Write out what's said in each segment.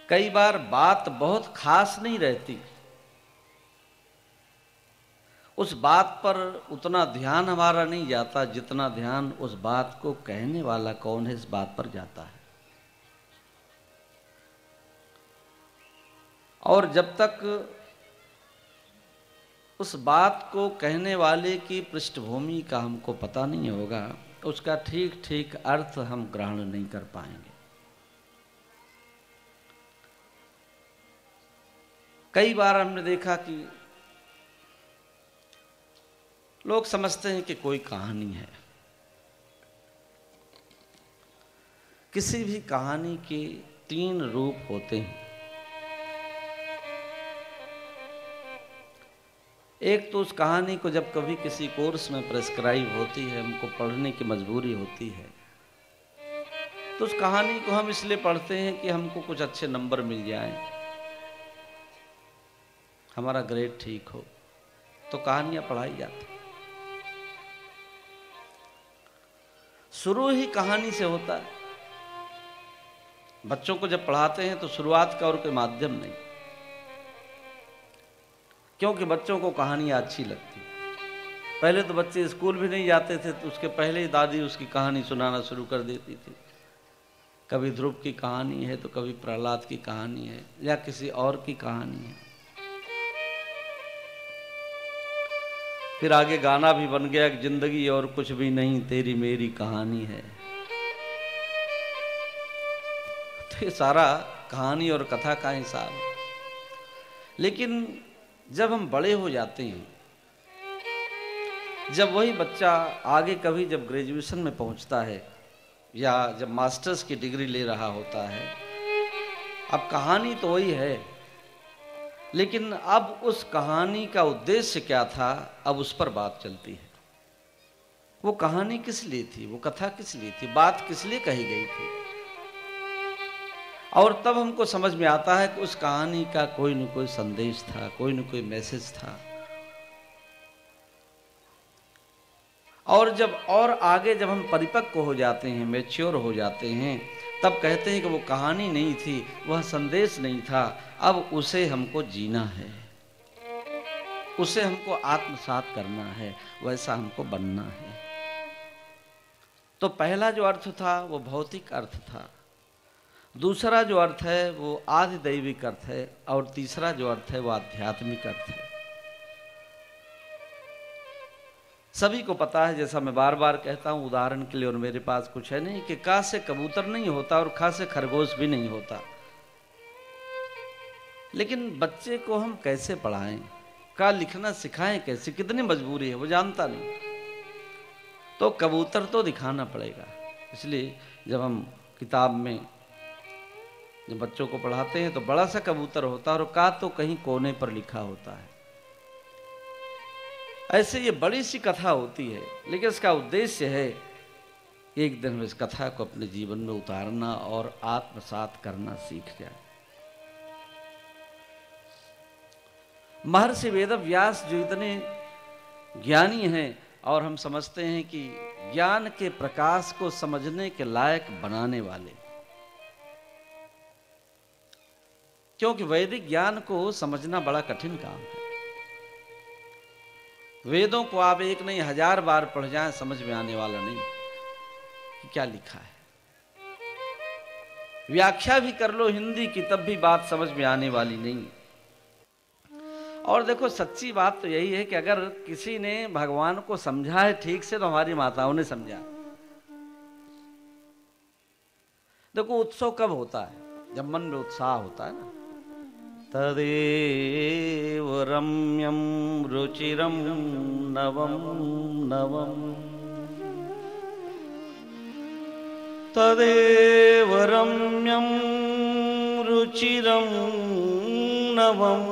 कई बार बात बहुत खास नहीं रहती, उस बात पर उतना ध्यान हमारा नहीं जाता जितना ध्यान उस बात को कहने वाला कौन है इस बात पर जाता है। और जब तक उस बात को कहने वाले की पृष्ठभूमि का हमको पता नहीं होगा तो उसका ठीक ठीक अर्थ हम ग्रहण नहीं कर पाएंगे। कई बार हमने देखा कि लोग समझते हैं कि कोई कहानी है। किसी भी कहानी के 3 रूप होते हैं। एक तो उस कहानी को जब कभी किसी कोर्स में प्रेस्क्राइब होती है, हमको पढ़ने की मजबूरी होती है, तो उस कहानी को हम इसलिए पढ़ते हैं कि हमको कुछ अच्छे नंबर मिल जाएं, हमारा ग्रेड ठीक हो, तो कहानियां पढ़ाई जाती। शुरू ही कहानी से होता है। बच्चों को जब पढ़ाते हैं तो शुरुआत का और कोई माध्यम नहीं, क्योंकि बच्चों को कहानियां अच्छी लगती। पहले तो बच्चे स्कूल भी नहीं जाते थे तो उसके पहले ही दादी उसकी कहानी सुनाना शुरू कर देती थी। कभी ध्रुव की कहानी है तो कभी प्रहलाद की कहानी है या किसी और की कहानी है। फिर आगे गाना भी बन गया कि जिंदगी और कुछ भी नहीं तेरी मेरी कहानी है। तो ये सारा कहानी और कथा का हिसाब। लेकिन जब हम बड़े हो जाते हैं, जब वही बच्चा आगे कभी जब ग्रेजुएशन में पहुंचता है या जब मास्टर्स की डिग्री ले रहा होता है, अब कहानी तो वही है, लेकिन अब उस कहानी का उद्देश्य क्या था, अब उस पर बात चलती है। वो कहानी किस लिए थी, वो कथा किस लिए थी, बात किस लिए कही गई थी। और तब हमको समझ में आता है कि उस कहानी का कोई न कोई संदेश था, कोई न कोई मैसेज था। और जब और आगे जब हम परिपक्व हो जाते हैं, मैच्योर हो जाते हैं, तब कहते हैं कि वो कहानी नहीं थी, वह संदेश नहीं था, अब उसे हमको जीना है, उसे हमको आत्मसात करना है, वैसा हमको बनना है। तो पहला जो अर्थ था वो भौतिक अर्थ था, दूसरा जो अर्थ है वो आदि दैविक अर्थ है, और तीसरा जो अर्थ है वो आध्यात्मिक अर्थ है। सभी को पता है, जैसा मैं बार बार कहता हूं उदाहरण के लिए, और मेरे पास कुछ है नहीं, कि का से कबूतर नहीं होता और खा से खरगोश भी नहीं होता। लेकिन बच्चे को हम कैसे पढ़ाएं, का लिखना सिखाएं कैसे, कितनी मजबूरी है वो जानता नहीं, तो कबूतर तो दिखाना पड़ेगा। इसलिए जब हम किताब में जब बच्चों को पढ़ाते हैं तो बड़ा सा कबूतर होता है और का तो कहीं कोने पर लिखा होता है। ऐसे ये बड़ी सी कथा होती है, लेकिन इसका उद्देश्य है एक दिन हम इस कथा को अपने जीवन में उतारना और आत्मसात करना सीख जाए। महर्षि वेदव्यास जो इतने ज्ञानी हैं, और हम समझते हैं कि ज्ञान के प्रकाश को समझने के लायक बनाने वाले, क्योंकि वैदिक ज्ञान को समझना बड़ा कठिन काम है। वेदों को आप एक नहीं 1000 बार पढ़ जाएं, समझ में आने वाला नहीं कि क्या लिखा है। व्याख्या भी कर लो हिंदी की तब भी बात समझ में आने वाली नहीं। और देखो सच्ची बात तो यही है कि अगर किसी ने भगवान को समझा है ठीक से तो हमारी माताओं ने समझा। देखो उत्सव कब होता है, जब मन में उत्साह होता है ना। तदेव रम्यं रुचिरं नवं नवं, तदेव रम्यं रुचिरं नवं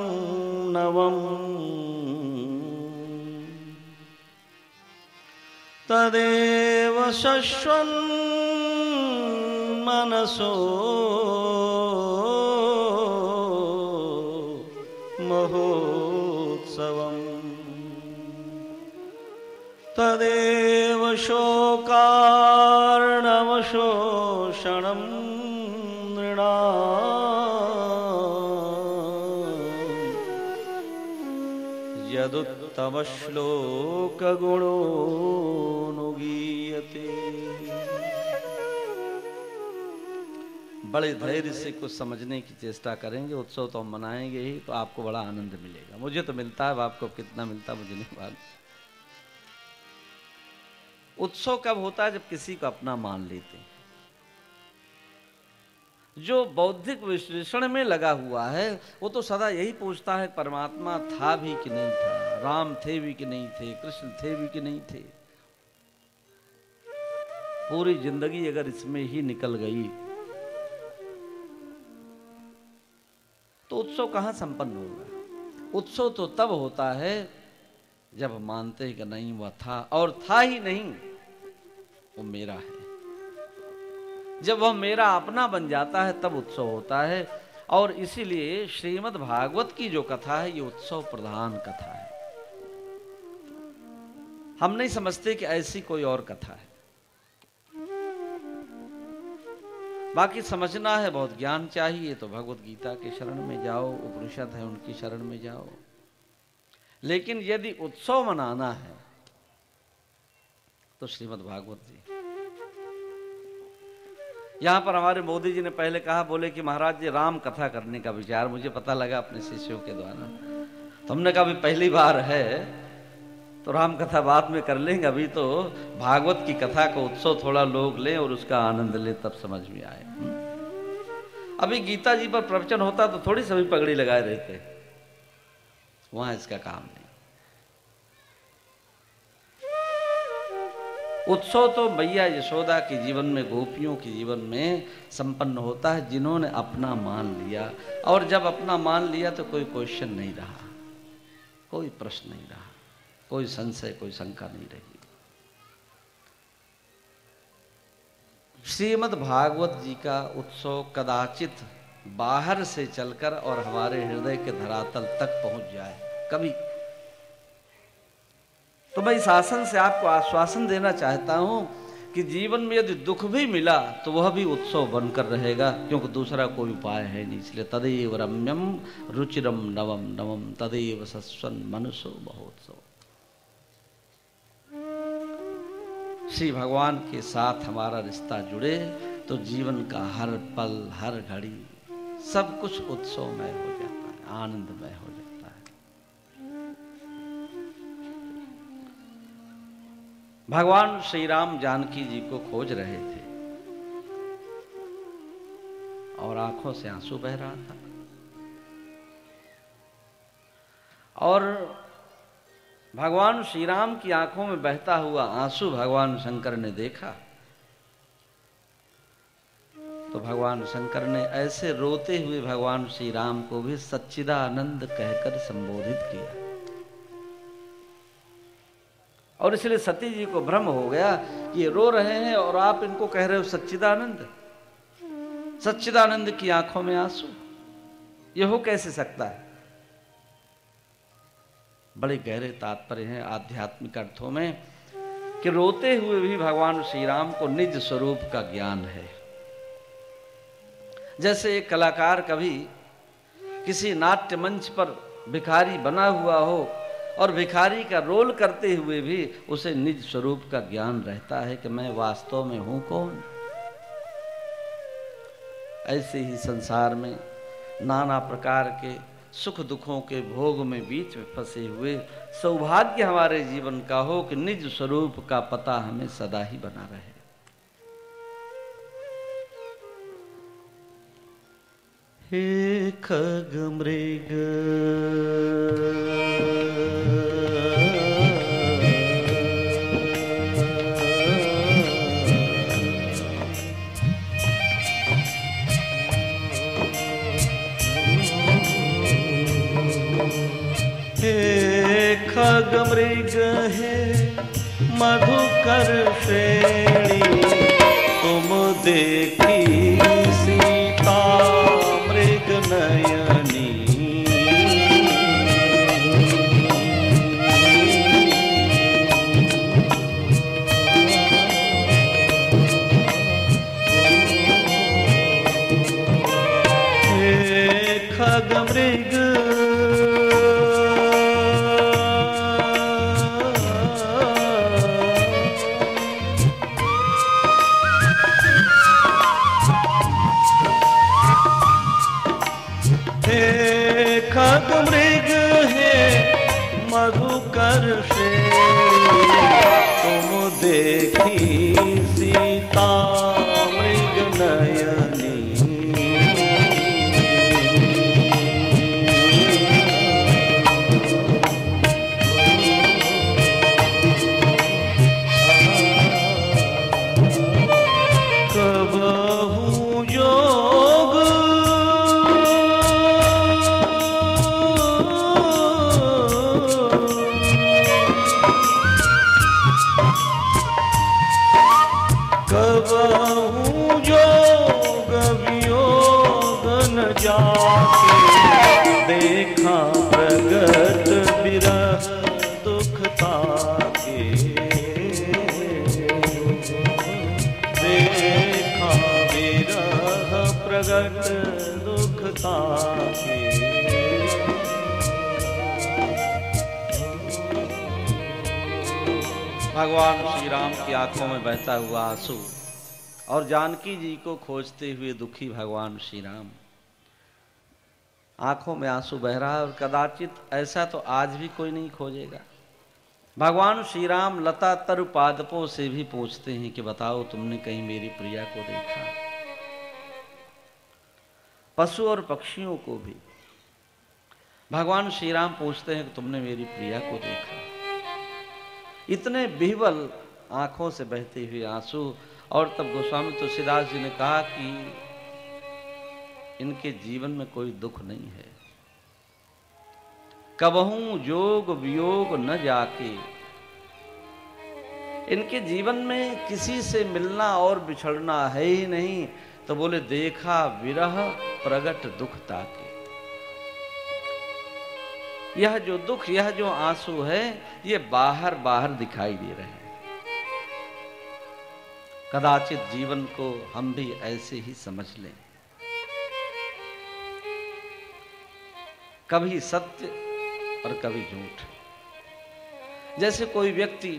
नवं, तदेव शश्वन् मनसो महोत्सवम्, तदेव शोकार्णवशोषणं नृणाम् यदुत्तमश्लोकगुणोऽनुगीयते। बड़े धैर्य से कुछ समझने की चेष्टा करेंगे। उत्सव तो हम मनाएंगे ही, तो आपको बड़ा आनंद मिलेगा। मुझे तो मिलता है, आपको कितना मिलता मुझे नहीं मालूम। उत्सव कब होता है? जब किसी को अपना मान लेते हैं। जो बौद्धिक विश्लेषण में लगा हुआ है वो तो सदा यही पूछता है, परमात्मा था भी कि नहीं था, राम थे भी कि नहीं थे, कृष्ण थे भी कि नहीं थे। पूरी जिंदगी अगर इसमें ही निकल गई तो उत्सव कहां संपन्न होगा? उत्सव तो तब होता है जब मानते हैं कि नहीं वह था, और था ही नहीं वो मेरा है। जब वह मेरा अपना बन जाता है तब उत्सव होता है। और इसीलिए श्रीमद् भागवत की जो कथा है ये उत्सव प्रधान कथा है। हम नहीं समझते कि ऐसी कोई और कथा है। बाकी समझना है, बहुत ज्ञान चाहिए तो भगवत गीता के शरण में जाओ, उपनिषद है उनकी शरण में जाओ। लेकिन यदि उत्सव मनाना है तो श्रीमद् भागवत जी। यहां पर हमारे मोदी जी ने पहले कहा, बोले कि महाराज जी राम कथा करने का विचार मुझे पता लगा अपने शिष्यों के द्वारा। तो हमने कहा, अभी पहली बार है तो राम कथा बाद में कर लेंगे, अभी तो भागवत की कथा को उत्सव थोड़ा लोग लें और उसका आनंद लें, तब समझ में आए। अभी गीता जी पर प्रवचन होता तो थोड़ी सभी पगड़ी लगाए रहते, वहां इसका काम नहीं। उत्सव तो मैया यशोदा के जीवन में, गोपियों के जीवन में संपन्न होता है जिन्होंने अपना मान लिया। और जब अपना मान लिया तो कोई क्वेश्चन नहीं रहा, कोई प्रश्न नहीं रहा, कोई संशय, कोई शंका नहीं रही। श्रीमद् भागवत जी का उत्सव कदाचित बाहर से चलकर और हमारे हृदय के धरातल तक पहुंच जाए कभी। तो मैं इस आसन से आपको आश्वासन देना चाहता हूं कि जीवन में यदि दुख भी मिला तो वह भी उत्सव बनकर रहेगा, क्योंकि दूसरा कोई उपाय है नहीं। इसलिए तदेव रम्यम रुचिरम नवम नवम तदेव सस्वन मनुष्यो महोत्सव। श्री भगवान के साथ हमारा रिश्ता जुड़े तो जीवन का हर पल, हर घड़ी सब कुछ उत्सवमय हो जाता है, आनंदमय हो जाता है। भगवान श्री राम जानकी जी को खोज रहे थे और आंखों से आंसू बह रहा था। और भगवान श्री राम की आंखों में बहता हुआ आंसू भगवान शंकर ने देखा तो भगवान शंकर ने ऐसे रोते हुए भगवान श्री राम को भी सच्चिदानंद कहकर संबोधित किया। और इसलिए सती जी को भ्रम हो गया कि ये रो रहे हैं और आप इनको कह रहे हो सच्चिदानंद। सच्चिदानंद की आंखों में आंसू, ये हो कैसे सकता है? बड़े गहरे तात्पर्य हैं आध्यात्मिक अर्थों में कि रोते हुए भी भगवान श्री राम को निज स्वरूप का ज्ञान है। जैसे एक कलाकार कभी किसी नाट्य मंच पर भिखारी बना हुआ हो और भिखारी का रोल करते हुए भी उसे निज स्वरूप का ज्ञान रहता है कि मैं वास्तव में हूं कौन। ऐसे ही संसार में नाना प्रकार के सुख दुखों के भोग में बीच में फंसे हुए सौभाग्य हमारे जीवन का हो कि निज स्वरूप का पता हमें सदा ही बना रहे। हे खग मृग खग मृग है मधुकर श्रेणी तुम देखी सीता मृग नयनी। हे खग मृग खग मृग है मधुकर से, तुम देखी सीता मृग नयनी। देखा प्रगट विरह दुख ताके, देखा विरह प्रगट दुख ताके। भगवान श्री राम की आंखों में बहता हुआ आंसू और जानकी जी को खोजते हुए दुखी भगवान श्री राम। आंखों में आंसू बह रहा है और कदाचित ऐसा तो आज भी कोई नहीं खोजेगा। भगवान श्री राम लता तरु पादपों से भी पूछते हैं कि बताओ तुमने कहीं मेरी प्रिया को देखा। पशु और पक्षियों को भी भगवान श्री राम पूछते हैं कि तुमने मेरी प्रिया को देखा। इतने विह्वल आंखों से बहते हुए आंसू। और तब गोस्वामी तुलसीदास जी ने कहा कि इनके जीवन में कोई दुख नहीं है। कबहू जोग वियोग न जाके, इनके जीवन में किसी से मिलना और बिछड़ना है ही नहीं। तो बोले देखा विरह प्रगट दुख ताके। यह जो दुख, यह जो आंसू है, ये बाहर बाहर दिखाई दे रहे हैं। कदाचित जीवन को हम भी ऐसे ही समझ लें, कभी सत्य और कभी झूठ। जैसे कोई व्यक्ति,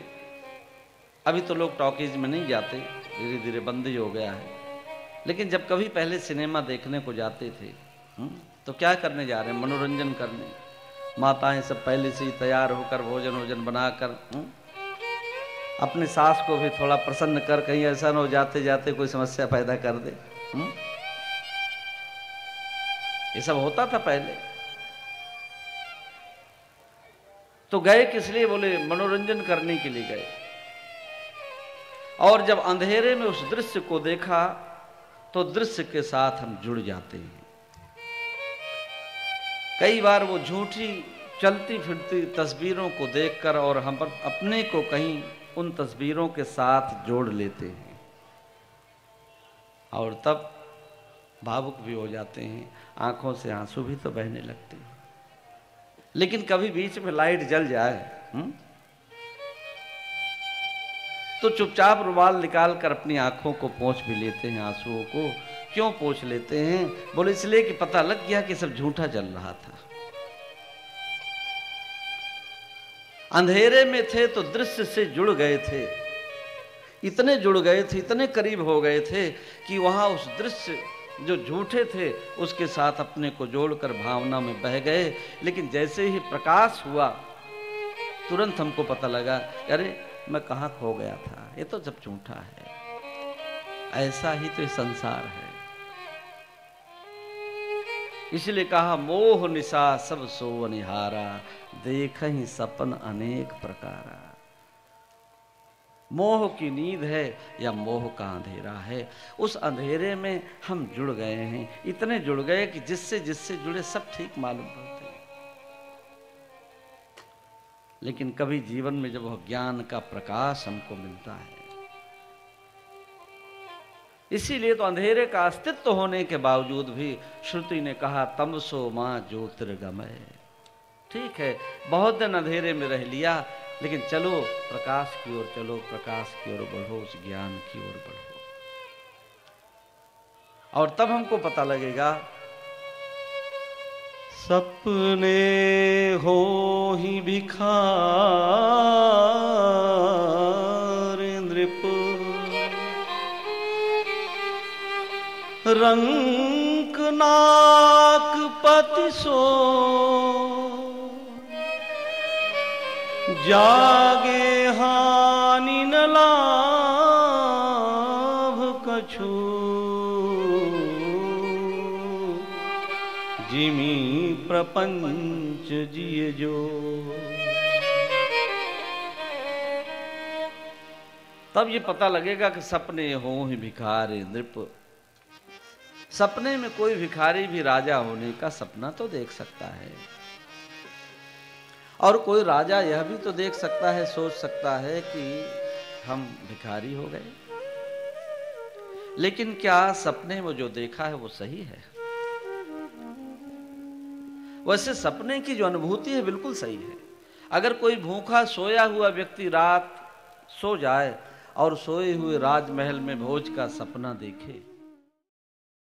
अभी तो लोग टॉकीज में नहीं जाते, धीरे धीरे बंद ही हो गया है, लेकिन जब कभी पहले सिनेमा देखने को जाते थे तो क्या करने जा रहे हैं? मनोरंजन करने। माताएं सब पहले से ही तैयार होकर भोजन वोजन बनाकर अपनी सास को भी थोड़ा प्रसन्न कर, कहीं ऐसा न हो जाते जाते कोई समस्या पैदा कर दे। ये सब होता था पहले। तो गए किस लिए? बोले मनोरंजन करने के लिए गए। और जब अंधेरे में उस दृश्य को देखा तो दृश्य के साथ हम जुड़ जाते हैं। कई बार वो झूठी चलती फिरती तस्वीरों को देखकर और हम अपने को कहीं उन तस्वीरों के साथ जोड़ लेते हैं और तब भावुक भी हो जाते हैं, आंखों से आंसू भी तो बहने लगते हैं। लेकिन कभी बीच में लाइट जल जाए तो चुपचाप रुमाल निकाल कर अपनी आंखों को पोंछ भी लेते हैं, आंसुओं को। क्यों पोंछ लेते हैं? बोले इसलिए कि पता लग गया कि सब झूठा चल रहा था। अंधेरे में थे तो दृश्य से जुड़ गए थे, इतने जुड़ गए थे, इतने करीब हो गए थे कि वहां उस दृश्य जो झूठे थे उसके साथ अपने को जोड़कर भावना में बह गए। लेकिन जैसे ही प्रकाश हुआ तुरंत हमको पता लगा, अरे मैं कहाँ खो गया था, ये तो सब झूठा है। ऐसा ही तो संसार है। इसलिए कहा मोह निशा सब सो निहारा, देख ही सपन अनेक प्रकारा। मोह की नींद है या मोह का अंधेरा है, उस अंधेरे में हम जुड़ गए हैं। इतने जुड़ गए कि जिससे जिससे जुड़े सब ठीक मालूम पड़ते हैं। लेकिन कभी जीवन में जब वह ज्ञान का प्रकाश हमको मिलता है, इसीलिए तो अंधेरे का अस्तित्व होने के बावजूद भी श्रुति ने कहा तमसो मां ज्योतिर्गमय। ठीक है, बहुत दिन अंधेरे में रह लिया, लेकिन चलो प्रकाश की ओर चलो, प्रकाश की ओर बढ़ो, उस ज्ञान की ओर बढ़ो। और तब हमको पता लगेगा सपने हो ही भिखार नृप, रंक नाकपति सो जागे हानि न लाभ कछु, जिमी प्रपंच जिय जो। तब ये पता लगेगा कि सपने हो ही भिखारी नृप। सपने में कोई भिखारी भी राजा होने का सपना तो देख सकता है, और कोई राजा यह भी तो देख सकता है, सोच सकता है कि हम भिखारी हो गए। लेकिन क्या सपने में जो देखा है वो सही है? वैसे सपने की जो अनुभूति है बिल्कुल सही है। अगर कोई भूखा सोया हुआ व्यक्ति रात सो जाए और सोए हुए राजमहल में भोज का सपना देखे